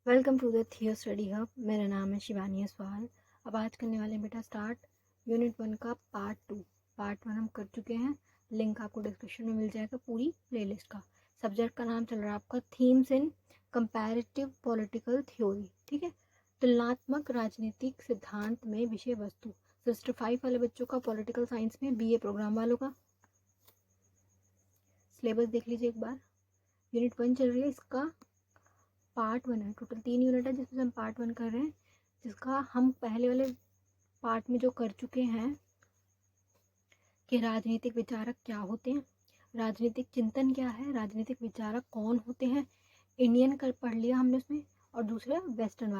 Welcome to the थियो study hub. मेरा नाम है शिवानी असवाल। अब आज करने वाले हैं बेटा स्टार्ट यूनिट 1 का पार्ट 1 हम कर चुके हैं। लिंक आपको डिस्क्रिप्शन में मिल जाएगा पूरी प्लेलिस्ट का। सब्जेक्ट का नाम चल रहा है आपका थीम्स इन कंपैरेटिव पॉलिटिकल थ्योरी। ठीक है, तुलनात्मक राजनीतिक सिद्धांत में विषय वस्तु। सिस्टर 5 वाले बच्चों का पॉलिटिकल साइंस में बीए प्रोग्राम वालों का सिलेबस देख लीजिए एक बार। यूनिट 1 चल रही है, इसका पार्ट 1 है। टोटल 3 यूनिट है जिसमें हम पार्ट 1 कर रहे हैं, जिसका हम पहले वाले पार्ट में जो कर चुके हैं कि राजनीतिक विचारक क्या होते हैं, राजनीतिक चिंतन क्या है, राजनीतिक विचारक कौन होते हैं, इंडियन कर पढ़ लिया हमने उसमें, और दूसरा वेस्टर्न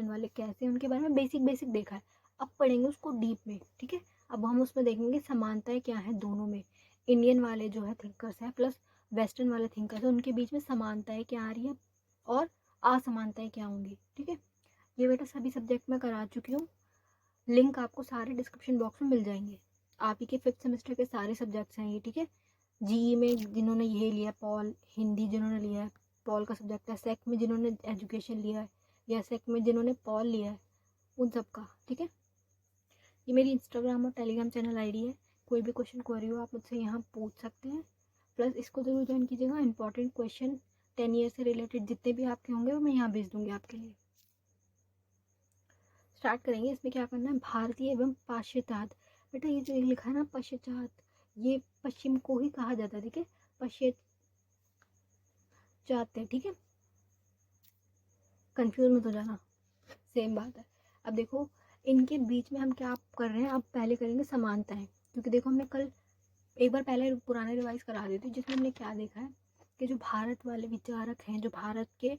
वाले कैसे, उनके बारे में बेसिक देखा है। अब पढ़ेंगे उसको डीप में। ठीक है, अब हम उसमें देखेंगे समानताएं क्या है दोनों में। इंडियन वाले जो है थिंकर्स है प्लस वेस्टर्न वाले थिंकर्स है, उनके बीच में समानताएं क्या आ रही है और असमानताएं क्या होंगी। ठीक है, ये बेटा सभी सब्जेक्ट में करा चुकी हूँ। लिंक आपको सारे डिस्क्रिप्शन बॉक्स में मिल जाएंगे। आप ही के 5th सेमेस्टर के सारे सब्जेक्ट्स हैं ये। ठीक है, जीई में जिन्होंने ये लिया पॉल, हिंदी जिन्होंने लिया है पॉल का सब्जेक्ट है, सेक में जिन्होंने एजुकेशन लिया है या सेक में जिन्होंने पॉल लिया है, उन सब का। ठीक है, ये मेरी इंस्टाग्राम और टेलीग्राम चैनल आईडी है। कोई भी क्वेश्चन क्वेरी हो आप मुझसे यहाँ पूछ सकते हैं। प्लस इसको जरूर ज्वाइन कीजिएगा। इंपॉर्टेंट क्वेश्चन 10 ईयर से रिलेटेड जितने भी आपके होंगे वो मैं यहाँ भेज दूंगी आपके लिए। स्टार्ट करेंगे। इसमें क्या करना है, भारतीय एवं पाश्चात्य। बेटा ये जो लिखा है ना पाश्चात्य, ये पश्चिम को ही कहा जाता है। ठीक है, पाश्चात्य। ठीक है, कंफ्यूज मत हो जाना, सेम बात है। अब देखो इनके बीच में हम क्या कर रहे हैं, अब पहले करेंगे समानताएं, क्योंकि देखो हमने कल एक बार पहले पुराने रिवाइज करा देते, जिसमें हमने क्या देखा है कि जो भारत वाले विचारक हैं, जो भारत के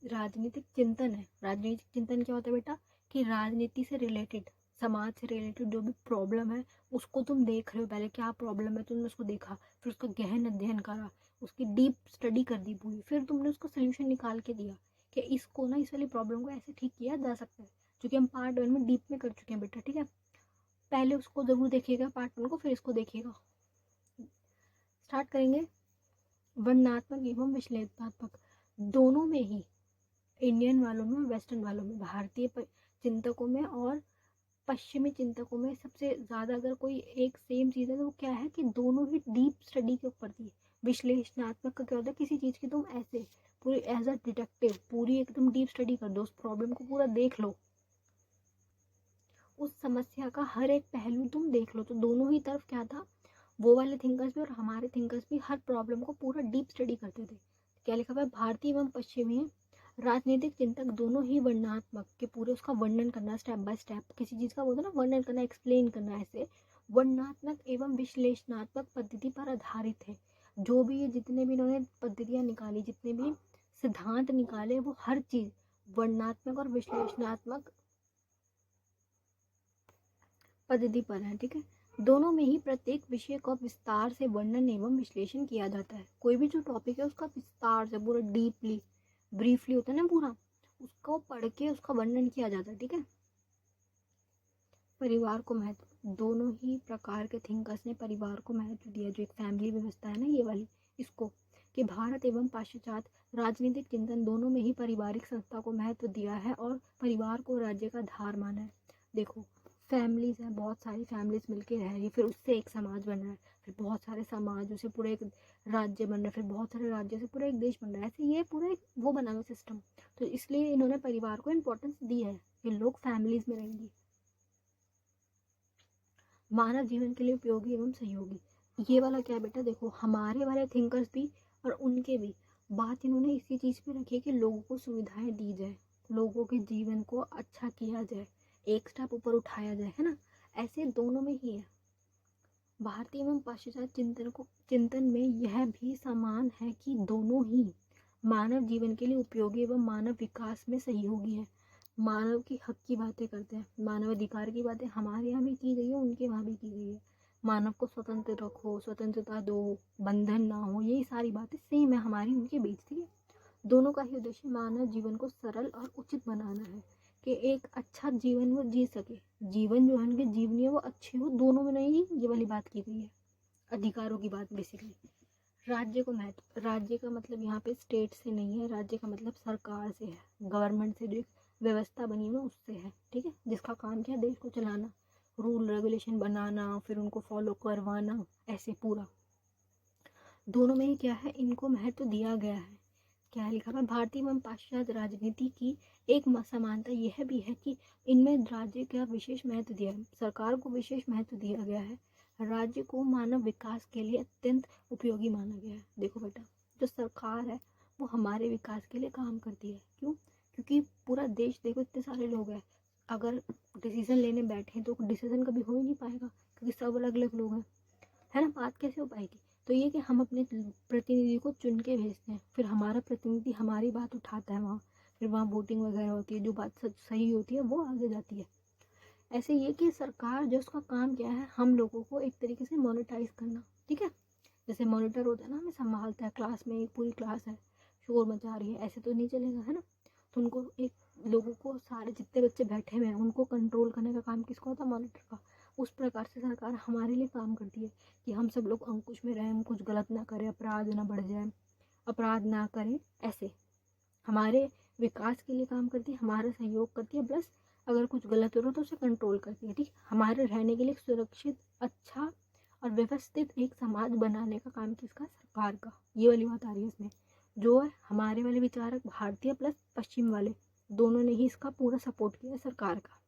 राजनीतिक चिंतन है, राजनीतिक चिंतन क्या होता है बेटा कि राजनीति से रिलेटेड, समाज से रिलेटेड जो भी प्रॉब्लम है उसको तुम देख रहे हो। पहले क्या प्रॉब्लम है तुमने उसको देखा, फिर उसका गहन अध्ययन करा, उसकी डीप स्टडी कर दी पूरी, फिर तुमने उसको सोल्यूशन निकाल के दिया कि इसको ना, इस वाली प्रॉब्लम को ऐसे ठीक किया जा सकता है, जो कि हम पार्ट 1 में डीप में कर चुके हैं बेटा। ठीक है, पहले उसको जरूर देखिएगा पार्ट 1 को, फिर इसको देखिएगा। स्टार्ट करेंगे। वर्णनात्मक एवं विश्लेषणात्मक, दोनों में ही, इंडियन वालों में और वेस्टर्न वालों में, भारतीय चिंतकों में और पश्चिमी चिंतकों में, सबसे ज़्यादा अगर कोई एक सेम चीज़ है तो वो क्या है कि दोनों ही डीप स्टडी के ऊपर थी। विश्लेषणात्मक का क्या होता है, किसी चीज़ की तुम ऐसे पूरी एज अ डिटेक्टिव पूरी एकदम डीप स्टडी कर दो, उस प्रॉब्लम को पूरा देख लो, उस समस्या का हर एक पहलू तुम देख लो। तो दोनों ही तरफ क्या था, वो वाले थिंकर्स भी और हमारे थिंकर्स भी हर प्रॉब्लम को पूरा डीप स्टडी करते थे। क्या लिखा हुआ है, भारतीय एवं पश्चिमी राजनीतिक चिंतक दोनों ही वर्णनात्मक के पूरे उसका वर्णन करना, स्टेप बाय स्टेप किसी चीज़ का बोलते ना वर्णन करना, एक्सप्लेन करना, ऐसे वर्णनात्मक एवं विश्लेषणात्मक पद्धति पर आधारित है। जो भी ये जितने भी इन्होंने पद्धतियाँ निकाली, जितने भी सिद्धांत निकाले, वो हर चीज़ वर्णनात्मक और विश्लेषणात्मक पद्धति पर है। ठीक है, दोनों में ही प्रत्येक विषय का विस्तार से वर्णन एवं विश्लेषण किया जाता है। कोई भी जो टॉपिक है उसका विस्तार से पूरा डीपली, ब्रीफली होता है ना पूरा, उसको पढ़ के उसका वर्णन किया जाता है। ठीक है, परिवार को महत्व, दोनों ही प्रकार के थिंकर्स ने परिवार को महत्व दिया। जो एक फैमिली व्यवस्था है ना ये वाली, इसको, कि भारत एवं पाश्चात्य राजनीतिक चिंतन दोनों में ही पारिवारिक संस्था को महत्व दिया है और परिवार को राज्य का आधार माना है। देखो फैमिलीज हैं, बहुत सारी फैमिलीज मिलके रह रही है, फिर उससे एक समाज बन रहा है, फिर बहुत सारे समाज से पूरा एक राज्य बन रहा है, फिर बहुत सारे राज्य से पूरा एक देश बन रहा है। ऐसे ये पूरा एक वो बना हुआ सिस्टम। तो इसलिए इन्होंने परिवार को इम्पोर्टेंस दी है कि लोग फैमिलीज में रहेंगी। मानव जीवन के लिए उपयोगी एवं सहयोगी, ये वाला क्या है बेटा, देखो हमारे वाले थिंकर्स भी और उनके भी बात इन्होंने इसी चीज़ पे रखी है कि लोगों को सुविधाएं दी जाए, लोगों के जीवन को अच्छा किया जाए, एक स्टेप ऊपर उठाया जाए, है ना। ऐसे दोनों में ही है। भारतीय एवं पाश्चात्य चिंतन में यह भी समान है कि दोनों ही मानव जीवन के लिए उपयोगी एवं मानव विकास में सहयोगी है। मानव की हक की बातें करते हैं, मानव अधिकार की बातें हमारे यहाँ भी की गई है, उनके वहाँ भी की गई है। मानव को स्वतंत्र रखो, स्वतंत्रता दो, बंधन ना हो, यही सारी बातें सेम है हमारी उनके बीच। ठीक है, दोनों का ही उद्देश्य मानव जीवन को सरल और उचित बनाना है कि एक अच्छा जीवन वो जी सके, जीवन जो है उनकी जीवनी है वो अच्छी हो, दोनों में नहीं ये वाली बात की गई है, अधिकारों की बात बेसिकली। राज्य को महत्व, राज्य का मतलब यहाँ पे स्टेट से नहीं है, राज्य का मतलब सरकार से है, गवर्नमेंट से जो एक व्यवस्था बनी हुई है उससे है, ठीक है, जिसका काम क्या है देश को चलाना, रूल रेगुलेशन बनाना, फिर उनको फॉलो करवाना, ऐसे पूरा। दोनों में ही क्या है, इनको महत्व दिया गया है। क्या लिखा हुआ है, भारतीय एवं पाश्चात्य राजनीति की एक समानता यह भी है कि इनमें राज्य का विशेष महत्व दिया है, सरकार को विशेष महत्व दिया गया है, राज्य को मानव विकास के लिए अत्यंत उपयोगी माना गया है। देखो बेटा, जो सरकार है वो हमारे विकास के लिए काम करती है। क्यों? क्योंकि पूरा देश, देखो इतने सारे लोग हैं, अगर डिसीजन लेने बैठे तो डिसीजन कभी हो ही नहीं पाएगा, क्योंकि सब अलग अलग लोग हैं, है ना, बात कैसे हो पाएगी। तो ये कि हम अपने प्रतिनिधि को चुन के भेजते हैं, फिर हमारा प्रतिनिधि हमारी बात उठाता है वहाँ, फिर वहाँ वोटिंग वगैरह होती है, जो बात सही होती है वो आगे जाती है। ऐसे ये कि सरकार जो उसका काम क्या है, हम लोगों को एक तरीके से मोनेटाइज करना, ठीक है, जैसे मॉनिटर होता है ना, हमें संभालता है, क्लास में एक पूरी क्लास है शोर मचा रही है, ऐसे तो नहीं चलेगा, है ना। तो उनको एक, लोगों को सारे जितने बच्चे बैठे हुए हैं उनको कंट्रोल करने का काम किसका होता है, मॉनिटर का। उस प्रकार से सरकार हमारे लिए काम करती है कि हम सब लोग अंकुश में रहें, हम कुछ गलत ना करें, अपराध ना बढ़ जाए, अपराध ना करें, ऐसे हमारे विकास के लिए काम करती है, हमारा सहयोग करती है, प्लस अगर कुछ गलत हो रहा है तो उसे कंट्रोल करती है, ठीक, हमारे रहने के लिए सुरक्षित, अच्छा और व्यवस्थित एक समाज बनाने का काम किसका, सरकार का। ये वाली बात आ रही है इसमें, जो है हमारे वाले विचारक भारतीय प्लस पश्चिम वाले दोनों ने ही इसका पूरा सपोर्ट किया है सरकार का।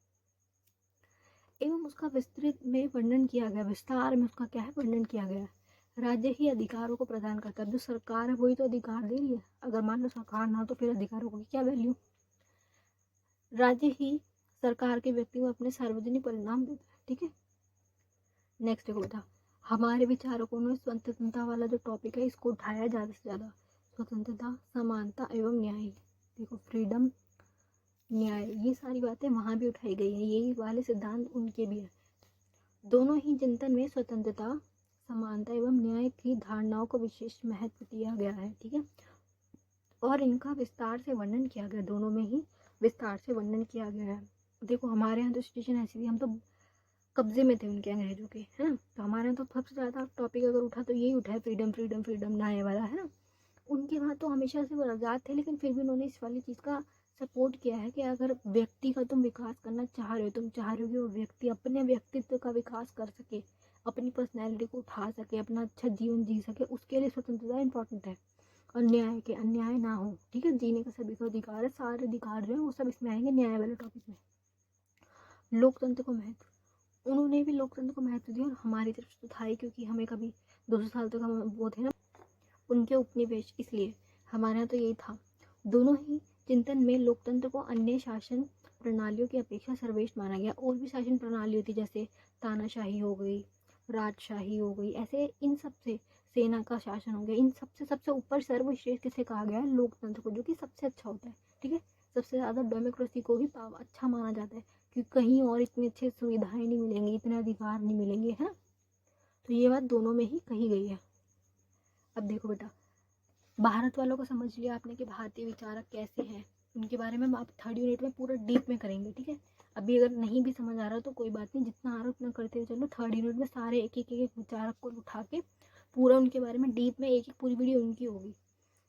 एवं उसका विस्तृत में वर्णन किया गया, विस्तार में उसका क्या है, वर्णन किया गया है। राज्य ही अधिकारों को प्रदान करता है, जो सरकार है वही तो अधिकार दे रही है, अगर मान लो सरकार ना हो तो फिर अधिकारों की क्या वैल्यू। राज्य ही सरकार के व्यक्ति को अपने सार्वजनिक परिणाम देता है, ठीक है। नेक्स्ट देखो बेटा, हमारे विचारकों ने स्वतंत्रता वाला जो टॉपिक है इसको उठाया ज़्यादा से ज़्यादा, स्वतंत्रता, समानता एवं न्याय। देखो फ्रीडम, न्याय, ये सारी बातें वहाँ भी उठाई गई हैं, यही वाले सिद्धांत उनके भी है। दोनों ही चिंतन में स्वतंत्रता, समानता एवं न्याय की धारणाओं को विशेष महत्व दिया गया है, ठीक है, और इनका विस्तार से वर्णन किया गया, दोनों में ही विस्तार से वर्णन किया गया है। देखो हमारे यहाँ तो सिचुएशन ऐसी थी, हम तो कब्जे में थे उनके अंग्रेजों के, है ना, तो हमारे यहाँ तो सबसे ज़्यादा टॉपिक अगर उठा तो यही उठा है, फ्रीडम फ्रीडम फ्रीडम, न्याय वाला, है ना। उनके वहाँ तो हमेशा से वो आज़ाद थे, लेकिन फिर भी उन्होंने इस वाली चीज़ का सपोर्ट किया है कि अगर व्यक्ति का तुम विकास करना चाह रहे हो, तुम चाह रहे हो कि वो व्यक्ति अपने व्यक्तित्व का विकास कर सके, अपनी पर्सनैलिटी को उठा सके, अपना अच्छा जीवन जी सके, उसके लिए स्वतंत्रता इंपॉर्टेंट है, और न्याय के अन्याय ना हो, ठीक है, जीने का सभी को अधिकार है, सारे अधिकार जो है वो सब इसमें आएंगे न्याय वाले टॉपिक में। लोकतंत्र को महत्व, उन्होंने भी लोकतंत्र को महत्व दिया, और हमारी तरफ से तो था ही, क्योंकि हमें कभी 200 साल तक हम वो थे ना उनके उपनिवेश, इसलिए हमारे यहाँ तो यही था। दोनों ही चिंतन में लोकतंत्र को अन्य शासन प्रणालियों की अपेक्षा सर्वश्रेष्ठ माना गया। और भी शासन प्रणाली होती जैसे तानाशाही हो गई, राजशाही हो गई, ऐसे इन सब से, सेना का शासन हो गया, इन सबसे सबसे ऊपर सर्वश्रेष्ठ किसे कहा गया है, लोकतंत्र को, जो कि सबसे अच्छा होता है, ठीक है। सबसे ज़्यादा डेमोक्रेसी को ही अच्छा माना जाता है, क्योंकि कहीं और इतनी अच्छी सुविधाएं नहीं मिलेंगी, इतने अधिकार नहीं मिलेंगे, है ना। तो ये बात दोनों में ही कही गई है। अब देखो बेटा, भारत वालों को समझ लिया आपने कि भारतीय विचारक कैसे हैं, उनके बारे में हम आप थर्ड यूनिट में पूरा डीप में करेंगे, ठीक है। अभी अगर नहीं भी समझ आ रहा तो कोई बात नहीं, जितना आ रहा उतना करते हुए चलो, थर्ड यूनिट में सारे एक एक विचारक को उठा के पूरा उनके बारे में डीप में एक एक पूरी वीडियो उनकी होगी।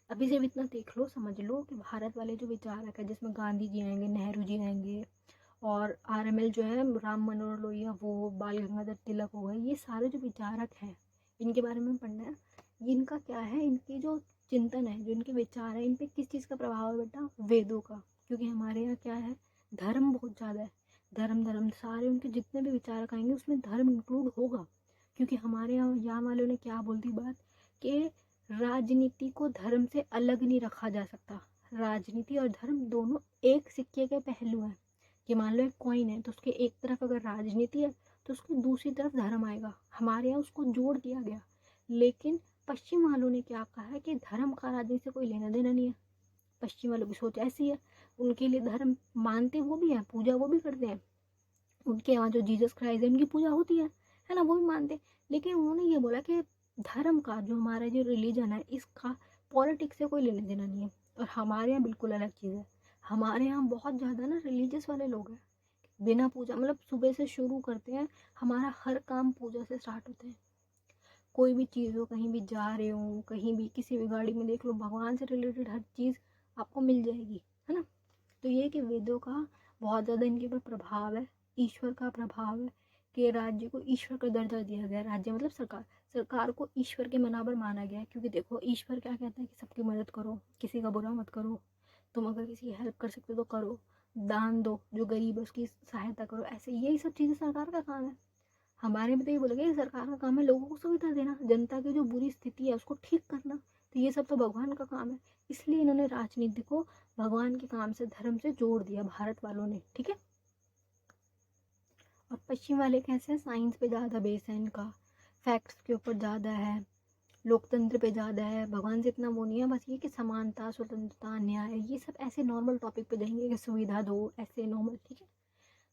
अभी से इतना देख लो, समझ लो कि भारत वाले जो विचारक है, जिसमें गांधी जी आएंगे, नेहरू जी आएंगे, और RML जो है राम मनोहर लोहिया, वो बाल गंगाधर तिलक हो गए, ये सारे जो विचारक हैं इनके बारे में पढ़ना है। इनका क्या है, इनकी जो चिंतन है, जो इनके विचार है, इन पे किस चीज़ का प्रभाव है बेटा, वेदों का। क्योंकि हमारे यहाँ क्या है, धर्म बहुत ज़्यादा है, धर्म धर्म सारे उनके जितने भी विचारक आएंगे उसमें धर्म इंक्लूड होगा। क्योंकि हमारे यहाँ वालों ने क्या बोल दी बात, कि राजनीति को धर्म से अलग नहीं रखा जा सकता, राजनीति और धर्म दोनों एक सिक्के के पहलू हैं। कि मान लो एक कॉइन है, तो उसके एक तरफ अगर राजनीति है तो उसकी दूसरी तरफ धर्म आएगा, हमारे यहाँ उसको जोड़ दिया गया। लेकिन पश्चिम वालों ने क्या कहा है कि धर्म का राजनीति से कोई लेना देना नहीं है। पश्चिम वालों की सोच ऐसी है, उनके लिए धर्म मानते वो भी है, पूजा वो भी करते हैं, उनके यहाँ जो जीसस क्राइस्ट है उनकी पूजा होती है ना, वो भी मानते। लेकिन उन्होंने ये बोला कि धर्म का, जो हमारा जो रिलीजन है, इसका पॉलिटिक्स से कोई लेना देना नहीं है। और हमारे यहाँ बिल्कुल अलग चीज़ है, हमारे यहाँ बहुत ज़्यादा ना रिलीजियस वाले लोग हैं, बिना पूजा, मतलब सुबह से शुरू करते हैं, हमारा हर काम पूजा से स्टार्ट होते हैं। कोई भी चीज़ हो, कहीं भी जा रहे हो, कहीं भी किसी भी गाड़ी में देख लो, भगवान से रिलेटेड हर चीज़ आपको मिल जाएगी, है ना। तो ये कि वेदों का बहुत ज़्यादा इनके ऊपर प्रभाव है, ईश्वर का प्रभाव है कि राज्य को ईश्वर का दर्जा दिया गया है। राज्य मतलब सरकार, सरकार को ईश्वर के बराबर माना गया है, क्योंकि देखो ईश्वर क्या कहता है कि सबकी मदद करो, किसी का बुरा मत करो, तुम अगर किसी की हेल्प कर सकते हो तो करो, दान दो, जो गरीब है उसकी सहायता करो, ऐसे यही सब चीज़ें सरकार का काम है। हमारे में तो ये बोला गया कि सरकार का काम है लोगों को सुविधा देना, जनता की जो बुरी स्थिति है उसको ठीक करना, तो ये सब तो भगवान का काम है। इसलिए इन्होंने राजनीति को भगवान के काम से, धर्म से जोड़ दिया भारत वालों ने, ठीक है। और पश्चिम वाले कैसे हैं, साइंस पे ज़्यादा बेस है इनका, फैक्ट्स के ऊपर ज़्यादा है, लोकतंत्र पे ज़्यादा है, भगवान से इतना वो नहीं है। बस ये कि समानता, स्वतंत्रता, न्याय, ये सब ऐसे नॉर्मल टॉपिक पे जाएंगे कि सुविधा दो, ऐसे नॉर्मल, ठीक है।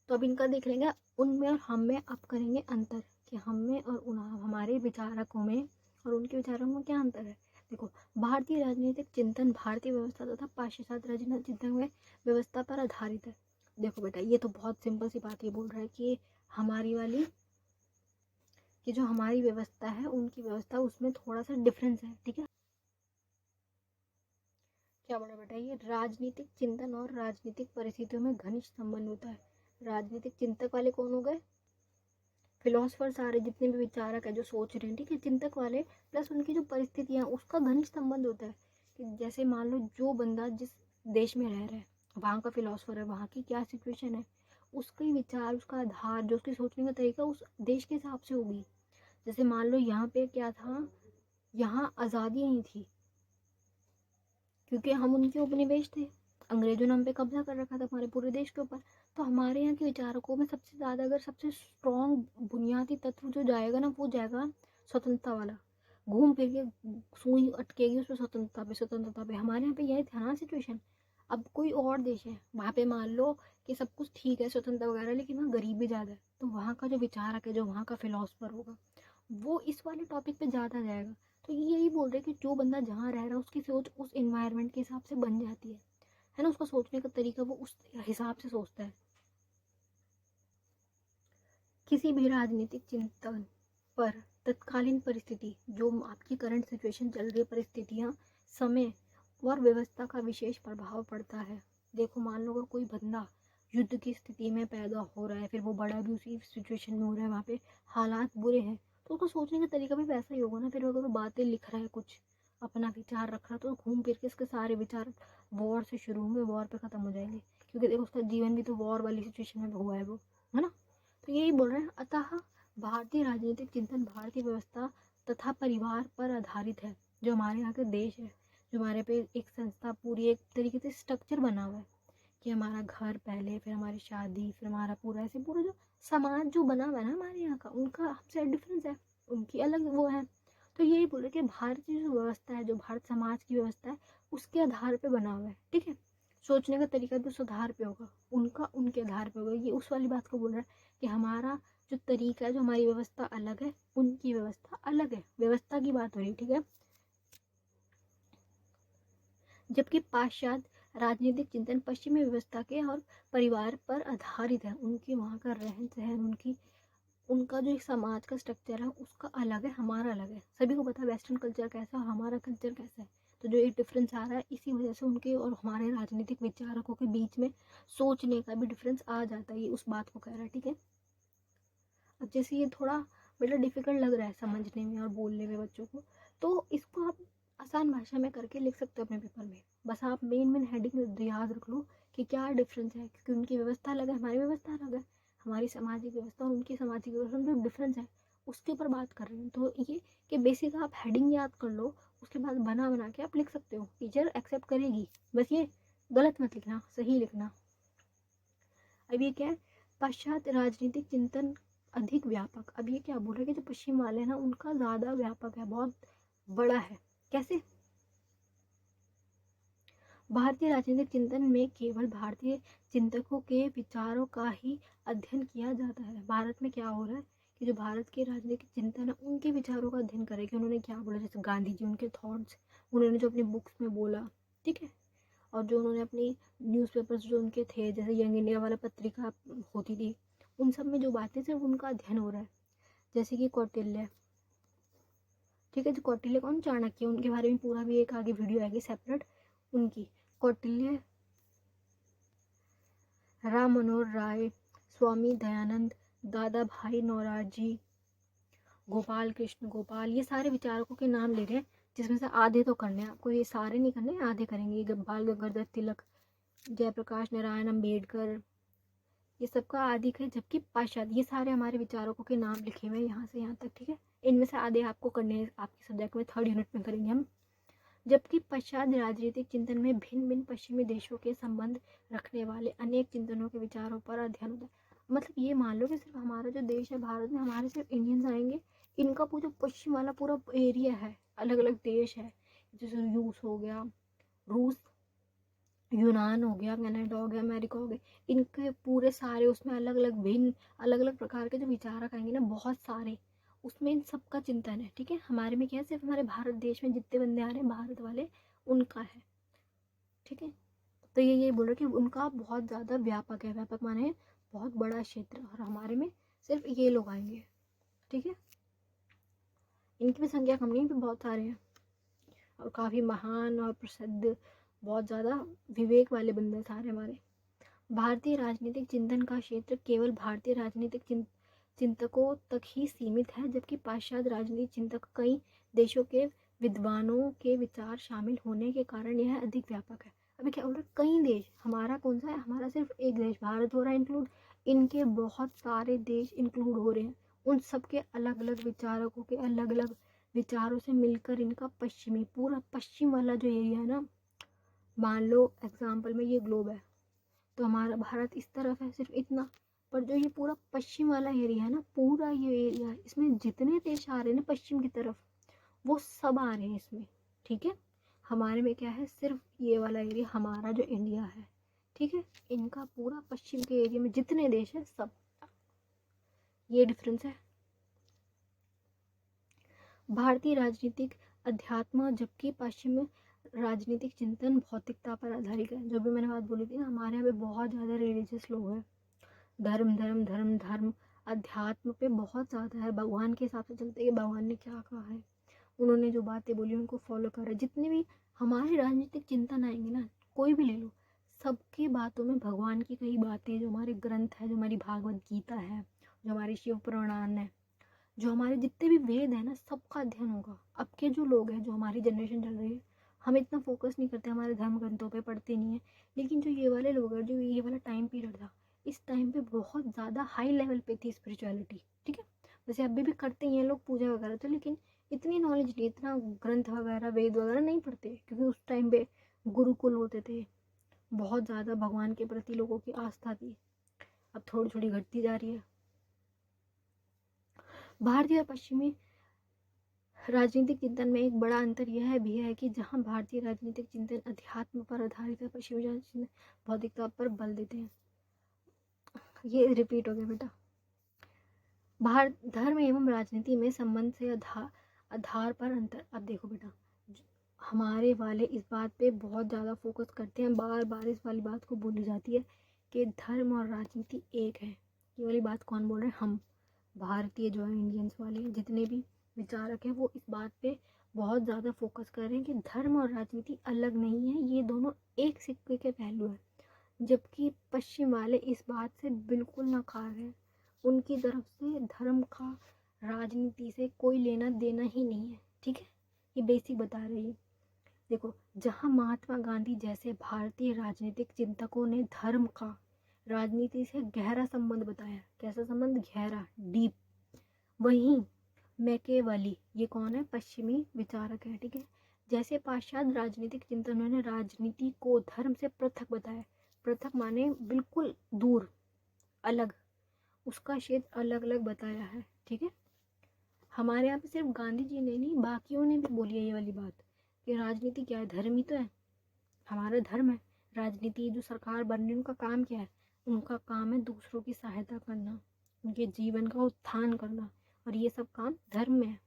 तो अब इनका देख लेंगे उनमें और हम में, अब करेंगे अंतर कि हम में और हमारे विचारकों में और उनके विचारों में क्या अंतर है। देखो, भारतीय राजनीतिक चिंतन भारतीय व्यवस्था तथा पाश्चात्य राजनीतिक चिंतन में व्यवस्था पर आधारित है। देखो बेटा, ये तो बहुत सिंपल सी बात ये बोल रहा है कि हमारी वाली, कि जो हमारी व्यवस्था है उनकी व्यवस्था, उसमें थोड़ा सा डिफरेंस है, ठीक है। क्या बोला बेटा, ये राजनीतिक चिंतन और राजनीतिक परिस्थितियों में घनिष्ठ संबंध होता है। राजनीतिक चिंतक वाले कौन हो गए, फिलोसफर, सारे जितने भी विचारक है जो सोच रहे हैं, ठीक है, चिंतक वाले, प्लस उनकी जो परिस्थितियाँ, उसका घनिष्ठ संबंध होता है। कि जैसे मान लो जो बंदा जिस देश में रह रहा है, वहाँ का फिलोसफर है, वहाँ की क्या सिचुएशन है, उसके विचार, उसका आधार, जो उसके सोचने का तरीका उस देश के हिसाब से होगी। जैसे मान लो यहाँ पे क्या था, यहाँ आज़ादी नहीं थी क्योंकि हम उनके उपनिवेश थे, अंग्रेजों ने हम पे कब्जा कर रखा था हमारे पूरे देश के ऊपर। तो हमारे यहाँ के विचारकों में सबसे ज़्यादा, अगर सबसे स्ट्रॉन्ग बुनियादी तत्व जो जाएगा ना, वो जाएगा स्वतंत्रता वाला। घूम फिर के सुई अटकेगी उस पर, स्वतंत्रता पे, स्वतंत्रता पे। हमारे यहाँ पे यही था ना सिचुएशन। अब कोई और देश है, वहाँ पे मान लो कि सब कुछ ठीक है, स्वतंत्रता वगैरह, लेकिन वहाँ गरीबी ज़्यादा है, तो वहाँ का जो विचारक है, जो वहाँ का फिलोसफर होगा, वो इस वाले टॉपिक पे ज़्यादा जाएगा। तो यही बोल रहे हैं कि जो बंदा जहाँ रह रहा है उसकी सोच उस इन्वायरमेंट के हिसाब से बन जाती है ना, उसका सोचने का तरीका वो उस हिसाब से सोचता है। किसी भी राजनीतिक चिंतन पर तत्कालीन परिस्थिति, जो आपकी करंट सिचुएशन चल रही है, परिस्थितियाँ, समय और व्यवस्था का विशेष प्रभाव पड़ता है। देखो, मान लो अगर कोई बंदा युद्ध की स्थिति में पैदा हो रहा है, फिर वो बड़ा भी उसी सिचुएशन में हो रहा है, वहाँ पे हालात बुरे हैं, तो उसको सोचने का तरीका भी वैसा ही होगा ना। फिर अगर वो बातें लिख रहा है, कुछ अपना विचार रख रहा है, तो घूम फिर के इसके सारे विचार वॉर से शुरू होंगे, वॉर पे ख़त्म हो जाएंगे, क्योंकि देखो उसका जीवन भी तो वॉर वाली सिचुएशन में हुआ है वो, है ना। तो यही बोल रहे हैं, अतः भारतीय राजनीतिक चिंतन भारतीय व्यवस्था तथा परिवार पर आधारित है। जो हमारे यहाँ के देश है, जो हमारे पे एक संस्था, पूरी एक तरीके से स्ट्रक्चर बना हुआ है कि हमारा घर पहले, फिर हमारी शादी, फिर हमारा पूरा, ऐसे पूरा जो समाज जो बना हुआ है ना हमारे यहाँ का, उनका हमसे डिफरेंस है, उनकी अलग वो है। तो यही बोले कि भारतीय जो व्यवस्था है, जो भारत समाज की व्यवस्था है, उसके आधार पे बना हुआ है, ठीक है। सोचने का तरीका भी उस आधार पे होगा, उनका उनके आधार पे होगा। ये उस वाली बात को बोल रहा है कि हमारा जो तरीका है, जो हमारी व्यवस्था अलग है, उनकी व्यवस्था अलग है, व्यवस्था की बात हो रही है, ठीक है। जबकि पाश्चात्य राजनीतिक चिंतन पश्चिमी व्यवस्था के और परिवार पर आधारित है। उनकी वहाँ का रहन सहन, उनकी उनका जो एक समाज का स्ट्रक्चर है उसका अलग है, हमारा अलग है। सभी को पता है वेस्टर्न कल्चर कैसा है, हमारा कल्चर कैसा है। तो जो एक डिफरेंस आ रहा है, इसी वजह से उनके और हमारे राजनीतिक विचारकों के बीच में सोचने का भी डिफरेंस आ जाता है। ये उस बात को कह रहा है, ठीक है। अब जैसे ये थोड़ा बेटा डिफिकल्ट लग रहा है समझने में और बोलने में बच्चों को, तो इसको आप आसान भाषा में करके लिख सकते हो अपने पेपर में। बस आप मेन मेन हेडिंग याद रख लो कि क्या डिफरेंस है, क्योंकि उनकी व्यवस्था अलग है, हमारी व्यवस्था अलग है। हमारी सामाजिक व्यवस्था और उनकी सामाजिक व्यवस्था में जो डिफरेंस है उसके ऊपर बात कर रहे हैं। तो ये कि बेसिक आप हेडिंग याद कर लो, उसके बाद बना बना के आप लिख सकते हो, टीचर एक्सेप्ट करेगी। बस ये गलत मत लिखना, सही लिखना। अब ये क्या है, पाश्चात्य राजनीतिक चिंतन अधिक व्यापक। अब ये क्या बोल रहे हैं कि जो पश्चिम वाले हैं ना, उनका ज़्यादा व्यापक है, बहुत बड़ा है। कैसे, भारतीय राजनीतिक चिंतन में केवल भारतीय चिंतकों के विचारों का ही अध्ययन किया जाता है। भारत में क्या हो रहा है कि जो भारत के राजनीतिक चिंतन है, उनके विचारों का अध्ययन करें कि उन्होंने क्या बोला। जैसे गांधी जी, उनके थॉट्स, उन्होंने जो अपनी बुक्स में बोला, ठीक है। और जो उन्होंने अपनी न्यूज़पेपर्स जो उनके थे, जैसे यंग इंडिया वाला पत्रिका होती थी, उन सब में जो बातें सिर्फ उनका अध्ययन हो रहा है। जैसे कि कौटिल्य, ठीक है। जो कौटिल्य कौन, चाणक्य, उनके बारे में पूरा भी एक आगे वीडियो आएगी सेपरेट उनकी। कौटिल्य, राम मनोहर राय, स्वामी दयानंद, दादा भाई नौरोजी, गोपाल कृष्ण गोपाल, ये सारे विचारकों के नाम ले रहे हैं, जिसमें से आधे तो करने हैं आपको, ये सारे नहीं करने, आधे करेंगे। बाल गंगाधर तिलक, जयप्रकाश नारायण अम्बेडकर, ये सबका आदि है। जबकि पाश्चात्य, ये सारे हमारे विचारकों के नाम लिखे हुए हैं यहाँ से यहाँ तक, ठीक है। इनमें से आधे आपको करने हैं आपके सब्जेक्ट में, 3rd यूनिट में करेंगे हम। जबकि पाश्चात्य राजनीतिक चिंतन में भिन्न भिन्न पश्चिमी देशों के संबंध रखने वाले अनेक चिंतनों के विचारों पर अध्ययन होता है। मतलब ये मान लो कि सिर्फ हमारा जो देश है भारत में, हमारे सिर्फ इंडियंस आएंगे, इनका पूरा पश्चिम वाला पूरा एरिया है, अलग अलग देश है, जैसे रूस हो गया, रूस, यूनान हो गया, कनाडा हो गया, अमेरिका हो गया, इनके पूरे सारे उसमें अलग अलग भिन्न अलग अलग प्रकार के जो विचारक आएंगे ना, बहुत सारे, उसमें इन सबका चिंतन है, ठीक है। हमारे में क्या है, सिर्फ हमारे भारत देश में जितने बंदे आ रहे हैं भारत वाले, उनका है, ठीक है। तो ये बोल रहे कि उनका बहुत ज़्यादा व्यापक है, व्यापक माने बहुत बड़ा क्षेत्र, और हमारे में सिर्फ ये लोग आएंगे, ठीक है। इनकी भी संख्या कम नहीं, भी बहुत सारे हैं, और काफ़ी महान और प्रसिद्ध, बहुत ज़्यादा विवेक वाले बंदे सारे हमारे। भारतीय राजनीतिक चिंतन का क्षेत्र केवल भारतीय राजनीतिक चिंतकों तक ही सीमित है, जबकि पाश्चात्य राजनीतिक चिंतक कई देशों के विद्वानों के विचार शामिल होने के कारण यह अधिक व्यापक है। अभी क्या बोल रहे, कई देश, हमारा कौन सा है, हमारा सिर्फ एक देश भारत हो रहा है इंक्लूड, इनके बहुत सारे देश इंक्लूड हो रहे हैं, उन सबके अलग अलग विचारकों के अलग अलग विचारों से मिलकर इनका पश्चिमी, पूरा पश्चिम वाला जो एरिया है ना, मान लो एग्जाम्पल में ये ग्लोब है, तो हमारा भारत इस तरफ है सिर्फ इतना, पर जो ये पूरा पश्चिम वाला एरिया है ना, पूरा ये एरिया, इसमें जितने देश आ रहे हैं ना पश्चिम की तरफ, वो सब आ रहे हैं इसमें, ठीक है। हमारे में क्या है, सिर्फ ये वाला एरिया हमारा जो इंडिया है, ठीक है, इनका पूरा पश्चिम के एरिया में जितने देश है सब, ये डिफरेंस है। भारतीय राजनीतिक अध्यात्म, जबकि पश्चिम राजनीतिक चिंतन भौतिकता पर आधारित है। जो भी मैंने बात बोली थी ना, हमारे यहाँ पे बहुत ज़्यादा रिलीजियस लोग हैं, धर्म धर्म धर्म धर्म, अध्यात्म पे बहुत ज़्यादा है, भगवान के हिसाब से चलते हैं कि भगवान ने क्या कहा है, उन्होंने जो बातें बोली उनको फॉलो कर रहे। जितने भी हमारे राजनीतिक चिंतन आएंगे ना, कोई भी ले लो, सबकी बातों में भगवान की कई बातें, जो हमारे ग्रंथ है, जो हमारी भागवत गीता है, जो हमारे शिव पुराण है, जो हमारे जितने भी वेद है ना, सबका अध्ययन होगा। अब के जो लोग हैं, जो हमारी जनरेशन चल रही है, हम इतना फोकस नहीं करते हमारे धर्म ग्रंथों पे, पढ़ते नहीं है, लेकिन जो ये वाले लोग हैं, जो ये वाला टाइम पीरियड था, इस टाइम पे बहुत ज़्यादा हाई लेवल पे थी स्पिरिचुअलिटी, ठीक है। वैसे अभी भी करते हैं लोग पूजा वगैरह तो, लेकिन इतनी नॉलेज नहीं, इतना ग्रंथ वगैरह वेद वगैरह नहीं पढ़ते, क्योंकि उस टाइम पे गुरुकुल होते थे, बहुत ज़्यादा भगवान के प्रति लोगों की आस्था थी। अब थोड़ी थोड़ी घटती जा रही है। भारतीय और पश्चिमी राजनीतिक चिंतन में एक बड़ा अंतर यह भी है कि जहां भारतीय राजनीतिक चिंतन अध्यात्म पर आधारित है, पश्चिमी चिंतन भौतिकता पर बल देते हैं। ये रिपीट हो गया बेटा। भारत धर्म एवं राजनीति में संबंध से आधार पर अंतर। अब देखो बेटा, हमारे वाले इस बात पे बहुत ज़्यादा फोकस करते हैं, बार बार इस वाली बात को बोली जाती है कि धर्म और राजनीति एक है। ये वाली बात कौन बोल रहे हैं, हम भारतीय जो है, इंडियंस वाले जितने भी विचारक हैं, वो इस बात पे बहुत ज़्यादा फोकस कर रहे हैं कि धर्म और राजनीति अलग नहीं है, ये दोनों एक सिक्के के पहलू है। जबकि पश्चिम वाले इस बात से बिल्कुल नकार है, उनकी तरफ से धर्म का राजनीति से कोई लेना देना ही नहीं है, ठीक है। ये बेसिक बता रही है। देखो, जहाँ महात्मा गांधी जैसे भारतीय राजनीतिक चिंतकों ने धर्म का राजनीति से गहरा संबंध बताया, कैसा संबंध, गहरा, डीप, वहीं मैकेवली, ये कौन है, पश्चिमी विचारक है, ठीक है, जैसे पाश्चात्य राजनीतिक चिंतकों ने राजनीति को धर्म से पृथक बताया। पृथक माने बिल्कुल दूर, अलग, उसका क्षेत्र अलग अलग बताया है, ठीक है। हमारे यहाँ पे सिर्फ गांधी जी ने नहीं, बाकियों ने भी बोली है ये वाली बात कि राजनीति क्या है, धर्म ही तो है, हमारा धर्म है। राजनीति जो सरकार बन रही है, उनका काम क्या है, उनका काम है दूसरों की सहायता करना, उनके जीवन का उत्थान करना, और ये सब काम धर्म में है।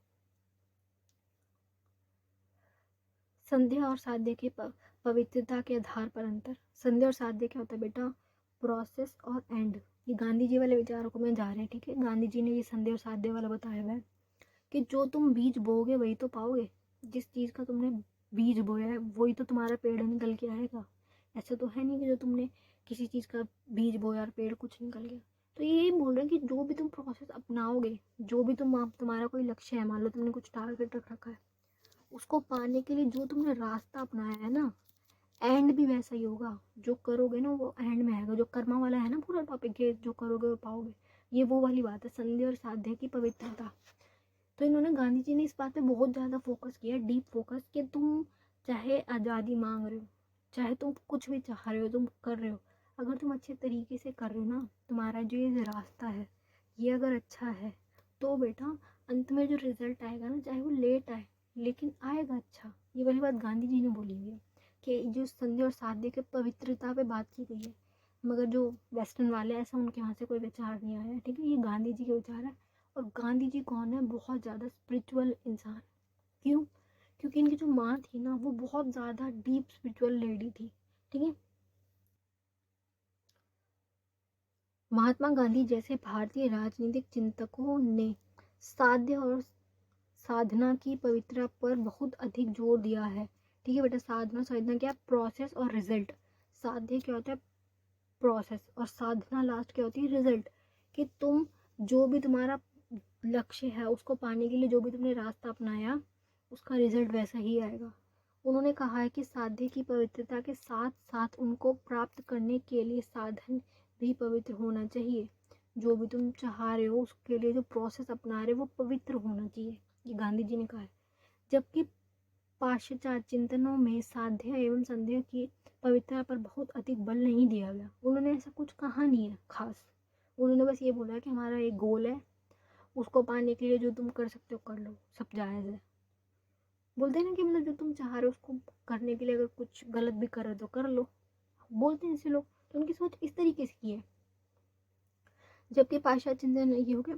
संध्या और साध्य के पवित्रता के आधार पर अंतर। संध्या और साध्य क्या होता है बेटा, प्रोसेस और एंड। ये गांधी जी वाले विचारों को में जा रहे हैं, ठीक है। गांधी जी ने ये संध्या और साध्य वाला बताया हुआ है कि जो तुम बीज बोओगे वही तो पाओगे। जिस चीज़ का तुमने बीज बोया है वही तो तुम्हारा पेड़ निकल के आएगा। ऐसा तो है नहीं कि जो तुमने किसी चीज़ का बीज बोया और पेड़ कुछ निकल गया। तो ये बोल रहे हैं कि जो भी तुम प्रोसेस अपनाओगे, जो भी तुम्हारा कोई लक्ष्य है, मान लो तुमने कुछ टारगेट रख रखा है, उसको पाने के लिए जो तुमने रास्ता अपनाया है ना, एंड भी वैसा ही होगा। जो करोगे ना वो एंड में आएगा। जो कर्मा वाला है ना पूरा टॉपिक, ये जो करोगे वो पाओगे, ये वो वाली बात है, संधि और साध्य की पवित्रता। तो इन्होंने, गांधी जी ने इस बात पे बहुत ज़्यादा फोकस किया, डीप फोकस, कि तुम चाहे आज़ादी मांग रहे हो, चाहे तुम कुछ भी चाह रहे हो, तुम कर रहे हो, अगर तुम अच्छे तरीके से कर रहे हो ना, तुम्हारा जो ये रास्ता है ये अगर अच्छा है, तो बेटा अंत में जो रिजल्ट आएगा ना, चाहे वो लेट आए लेकिन आएगा अच्छा। ये वाली बात गांधी जी ने बोली हुई है कि जो संधि और साध्य की पवित्रता पे बात की गई है। मगर जो वेस्टर्न वाले, ऐसा उनके यहाँ से कोई विचार नहीं आया है, ठीक है, ये गांधी जी के विचार है। और गांधी जी कौन है? बहुत ज़्यादा स्पिरिचुअल इंसान। क्यों? क्योंकि इनकी जो माँ थी ना, वो बहुत ज़्यादा डीप स्पिरिचुअल लेडी थी, ठीक है। महात्मा गांधी जैसे भारतीय राजनीतिक चिंतकों ने साध्य और साधना की पवित्रता पर बहुत अधिक जोर दिया है, ठीक है बेटा। साधना, साधना क्या? प्रोसेस और रिजल्ट। साध्य क्या होता है? प्रोसेस। और साधना लास्ट क्या होती है? रिजल्ट। कि तुम जो भी तुम्हारा लक्ष्य है उसको पाने के लिए जो भी तुमने रास्ता अपनाया, उसका रिजल्ट वैसा ही आएगा। उन्होंने कहा है कि साध्य की पवित्रता के साथ साथ उनको प्राप्त करने के लिए साधन भी पवित्र होना चाहिए। जो भी तुम चाह रहे हो उसके लिए जो प्रोसेस अपना रहे हो वो पवित्र होना चाहिए, ये गांधी जी ने कहा है। जबकि पाश्चात्य चिंतनों में साध्य एवं संध्या की पवित्रता पर बहुत अधिक बल नहीं दिया गया। उन्होंने ऐसा कुछ कहा नहीं है खास। उन्होंने बस ये बोला कि हमारा एक गोल है, उसको पाने के लिए जो तुम कर सकते हो कर लो, सब जायज़ है। बोलते हैं ना कि मतलब जो तुम चाह रहे हो उसको करने के लिए अगर कुछ गलत भी कर रहे हो तो कर लो, बोलते हैं ऐसे लोग। तो उनकी सोच इस तरीके से की है। जबकि पाश्चात्य चिंतन ये हो गया,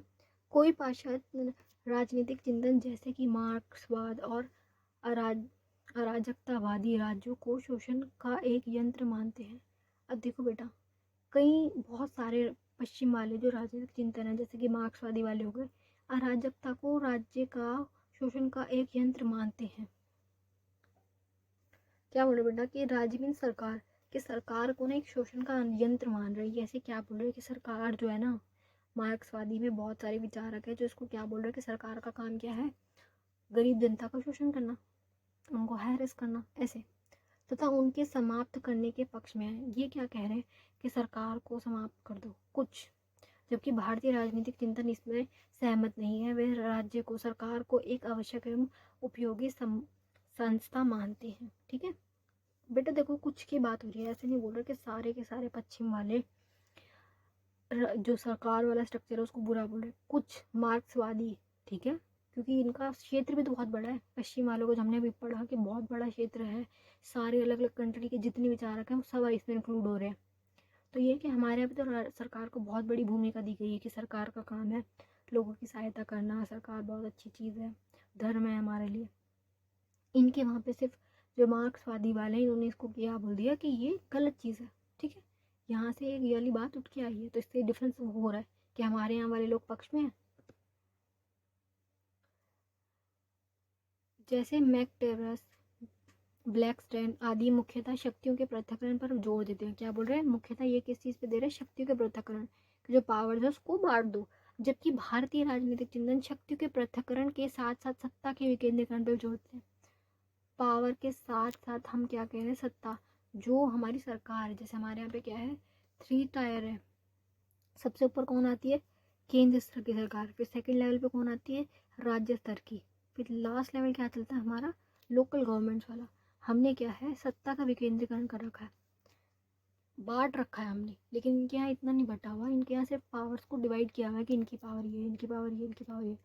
कोई पाश्चात्य राजनीतिक चिंतन जैसे कि मार्क्सवाद और अराज अराजकतावादी राज्यों को शोषण का एक यंत्र मानते हैं। अब देखो बेटा, कई बहुत सारे पश्चिम वाले जो राजनीतिक चिंतन है, जैसे कि मार्क्सवादी वाले हो गए, अराजकता को राज्य का शोषण का एक यंत्र मानते हैं। क्या बोल रहे बेटा? कि राज्य मीन सरकार, कि सरकार को ना एक शोषण का यंत्र मान रही है। ऐसे क्या बोल रहे हैं कि सरकार जो है ना, मार्क्सवादी में बहुत सारे विचारक है जो इसको क्या बोल रहे हैं कि सरकार का काम क्या है? गरीब जनता का शोषण करना, उनको हैरेस करना, ऐसे, तथा उनके समाप्त करने के पक्ष में है। ये क्या कह रहे हैं कि सरकार को समाप्त कर दो कुछ। जबकि भारतीय राजनीतिक चिंतन इसमें सहमत नहीं है। वे राज्य को, सरकार को एक आवश्यक एवं उपयोगी संस्था मानते हैं, ठीक है बेटा। देखो कुछ की बात हो रही है, ऐसे नहीं बोल रहे कि सारे के सारे पश्चिम वाले जो सरकार वाला स्ट्रक्चर है उसको बुरा बोल रहे। कुछ मार्क्सवादी, ठीक है, क्योंकि इनका क्षेत्र भी तो बहुत बड़ा है। पश्चिम वालों को हमने अभी पढ़ा कि बहुत बड़ा क्षेत्र है, सारे अलग अलग कंट्री के जितने विचारक हैं वो सब इसमें इंक्लूड हो रहे हैं। तो ये कि हमारे यहाँ पे तो सरकार को बहुत बड़ी भूमिका दी गई है कि सरकार का काम है लोगों की सहायता करना, सरकार बहुत अच्छी चीज़ है, धर्म है हमारे लिए। इनके वहाँ पे सिर्फ जो मार्क्सवादी वाले हैं इन्होंने इसको क्या बोल दिया कि ये गलत चीज़ है, ठीक है। यहाँ से एक ये वाली बात उठ के आई है, तो इससे डिफरेंस हो रहा है कि हमारे यहाँ वाले लोग पक्ष में हैं। जैसे मैकटेरस, ब्लैकस्टैन आदि मुख्यतः शक्तियों के पृथक्करण पर जोर देते हैं। क्या बोल रहे हैं? मुख्यतः ये किस चीज़ पे दे रहे हैं? शक्तियों के पृथक्करण, जो पावर है उसको बांट दो। जबकि भारतीय राजनीतिक चिंतन शक्तियों के पृथक्करण के साथ साथ सत्ता के विकेंद्रीकरण पर जोर देते हैं। पावर के साथ साथ हम क्या कह रहे हैं? सत्ता। जो हमारी सरकार है, जैसे हमारे यहाँ पे क्या है, 3 टायर है। सबसे ऊपर कौन आती है? केंद्र स्तर की सरकार। फिर सेकंड लेवल पे कौन आती है? राज्य स्तर की। फिर लास्ट लेवल क्या चलता है हमारा? लोकल गवर्नमेंट्स वाला। हमने क्या है? सत्ता का विकेंद्रीकरण कर रखा है, बांट रखा है हमने। लेकिन इनके यहाँ इतना नहीं बटा हुआ, इनके यहाँ सिर्फ पावर्स को डिवाइड किया हुआ है कि इनकी पावर ये, इनकी पावर ये, इनकी पावर ये।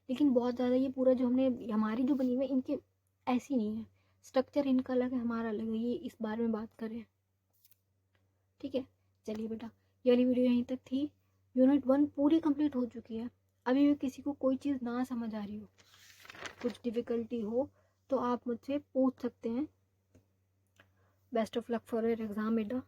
लेकिन बहुत ज़्यादा ये पूरा जो हमने, हमारी जो बनी हुई है इनके ऐसी नहीं है। स्ट्रक्चर इनका अलग है, हमारा अलग है। ये इस बारे में बात करें, ठीक है। चलिए बेटा, ये वाली वीडियो यहीं तक थी। यूनिट 1 पूरी कंप्लीट हो चुकी है। अभी भी किसी को कोई चीज़ ना समझ आ रही हो, कुछ डिफ़िकल्टी हो, तो आप मुझसे पूछ सकते हैं। Best of luck for your exam बेटा।